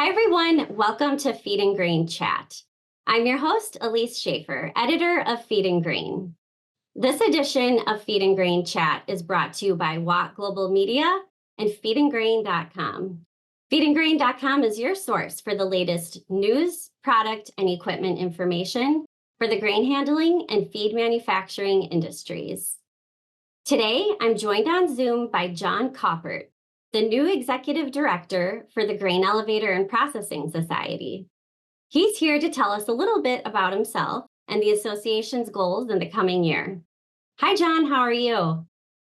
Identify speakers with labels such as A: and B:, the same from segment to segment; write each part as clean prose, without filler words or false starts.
A: Hi, everyone. Welcome to Feed and Grain Chat. I'm your host, Elise Schaefer, editor of Feed and Grain. This edition of Feed and Grain Chat is brought to you by Watt Global Media and feedandgrain.com. Feedandgrain.com is your source for the latest news, product, and equipment information for the grain handling and feed manufacturing industries. Today, I'm joined on Zoom by John Coppert, the new executive director for the Grain Elevator and Processing Society. He's here to tell us a little bit about himself and the association's goals in the coming year. Hi, John. How are you?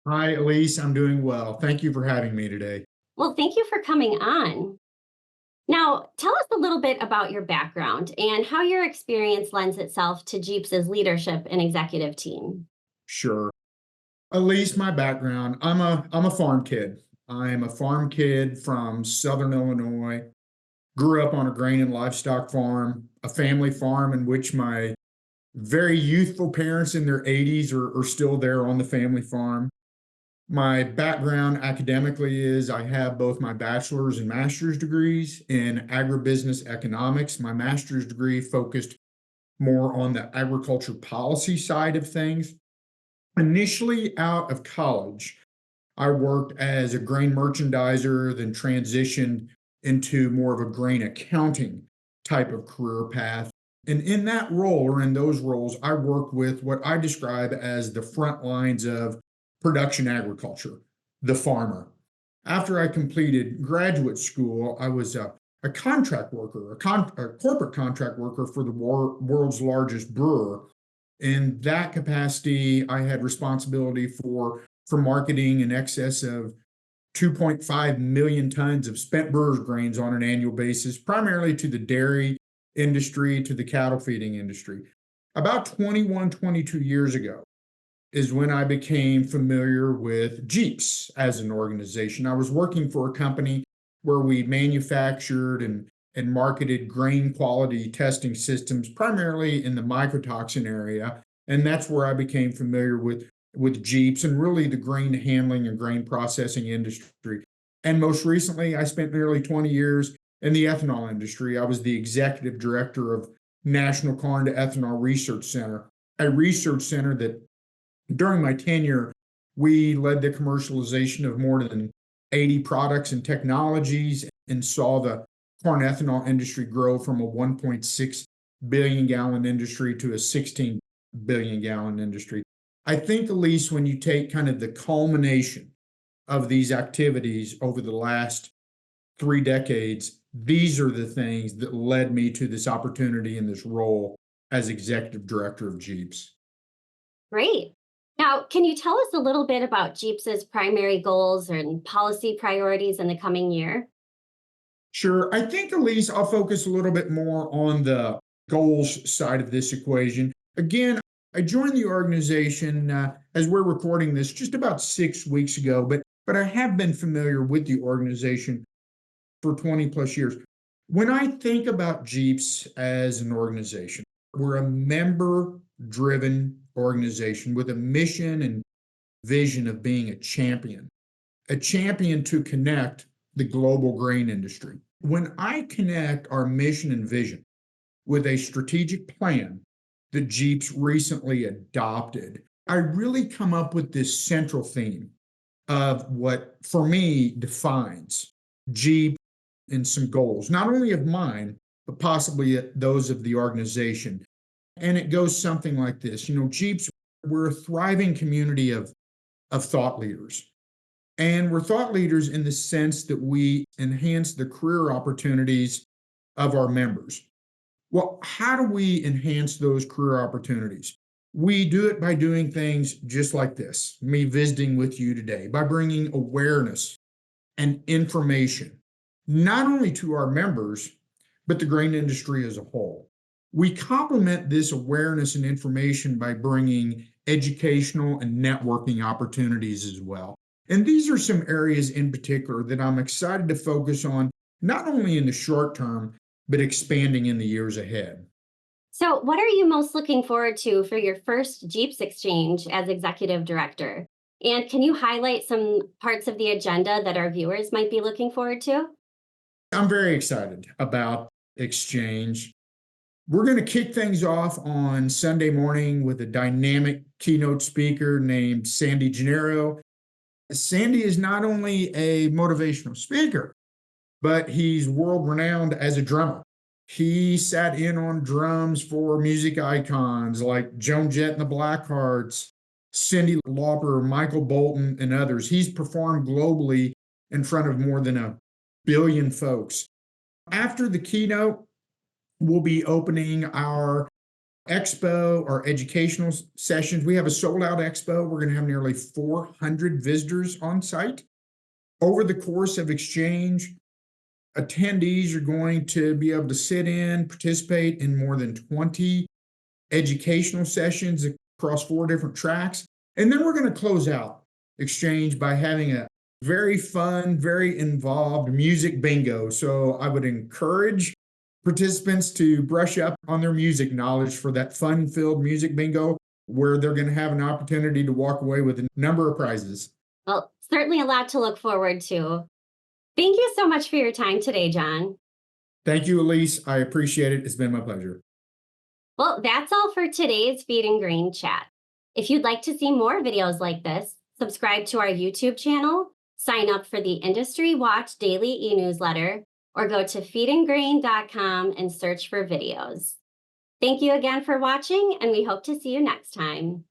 B: Hi, Elise. I'm doing well. Thank you for having me today.
A: Well, thank you for coming on. Now, tell us a little bit about your background and how your experience lends itself to GEAPS's leadership and executive team.
B: Sure. Elise, my background, I'm a farm kid. I am a farm kid from Southern Illinois. Grew up on a grain and livestock farm, a family farm in which my very youthful parents in their 80s are still there on the family farm. My background academically is I have both my bachelor's and master's degrees in agribusiness economics. My master's degree focused more on the agriculture policy side of things. Initially out of college, I worked as a grain merchandiser, then transitioned into more of a grain accounting type of career path. And in that role, or in those roles, I worked with what I describe as the front lines of production agriculture, the farmer. After I completed graduate school, I was a contract worker, a corporate contract worker for the world's largest brewer. In that capacity, I had responsibility for marketing in excess of 2.5 million tons of spent brewer's grains on an annual basis, primarily to the dairy industry, to the cattle feeding industry. About 21, 22 years ago is when I became familiar with GEAPS as an organization. I was working for a company where we manufactured and marketed grain quality testing systems, primarily in the mycotoxin area. And that's where I became familiar with GEAPS and really the grain handling and grain processing industry. And most recently, I spent nearly 20 years in the ethanol industry. I was the executive director of National Corn to Ethanol Research Center, a research center that during my tenure, we led the commercialization of more than 80 products and technologies and saw the corn ethanol industry grow from a 1.6 billion gallon industry to a 16 billion gallon industry. I think, Elise, when you take kind of the culmination of these activities over the last 3 decades, these are the things that led me to this opportunity and this role as executive director of GEAPS.
A: Great. Now, can you tell us a little bit about GEAPS's primary goals and policy priorities in the coming year?
B: Sure. I think, Elise, I'll focus a little bit more on the goals side of this equation. Again, I joined the organization as we're recording this just about 6 weeks ago, but I have been familiar with the organization for 20 plus years. When I think about GEAPS as an organization, we're a member driven organization with a mission and vision of being a champion to connect the global grain industry. When I connect our mission and vision with a strategic plan that GEAPS recently adopted, I really come up with this central theme of what, for me, defines GEAPS and some goals, not only of mine, but possibly those of the organization. And it goes something like this. GEAPS, we're a thriving community of thought leaders. And we're thought leaders in the sense that we enhance the career opportunities of our members. Well, how do we enhance those career opportunities? We do it by doing things just like this, me visiting with you today, by bringing awareness and information, not only to our members, but the grain industry as a whole. We complement this awareness and information by bringing educational and networking opportunities as well. And these are some areas in particular that I'm excited to focus on, not only in the short term, but expanding in the years ahead.
A: So, what are you most looking forward to for your first GEAPS exchange as executive director? And can you highlight some parts of the agenda that our viewers might be looking forward to?
B: I'm very excited about Exchange. We're going to kick things off on Sunday morning with a dynamic keynote speaker named Sandy Gennaro. Sandy is not only a motivational speaker, but he's world renowned as a drummer. He sat in on drums for music icons like Joan Jett and the Blackhearts, Cyndi Lauper, Michael Bolton, and others. He's performed globally in front of more than 1 billion folks. After the keynote, we'll be opening our expo, our educational sessions. We have a sold out expo. We're going to have nearly 400 visitors on site. Over the course of Exchange, attendees are going to be able to sit in, participate in more than 20 educational sessions across 4 different tracks. And then we're going to close out Exchange by having a very fun, very involved music bingo. So I would encourage participants to brush up on their music knowledge for that fun-filled music bingo, where they're going to have an opportunity to walk away with a number of prizes.
A: Well, certainly a lot to look forward to. Thank you so much for your time today, John.
B: Thank you, Elise. I appreciate it. It's been my pleasure.
A: Well, that's all for today's Feed and Grain chat. If you'd like to see more videos like this, subscribe to our YouTube channel, sign up for the Industry Watch daily e-newsletter, or go to feedandgrain.com and search for videos. Thank you again for watching, and we hope to see you next time.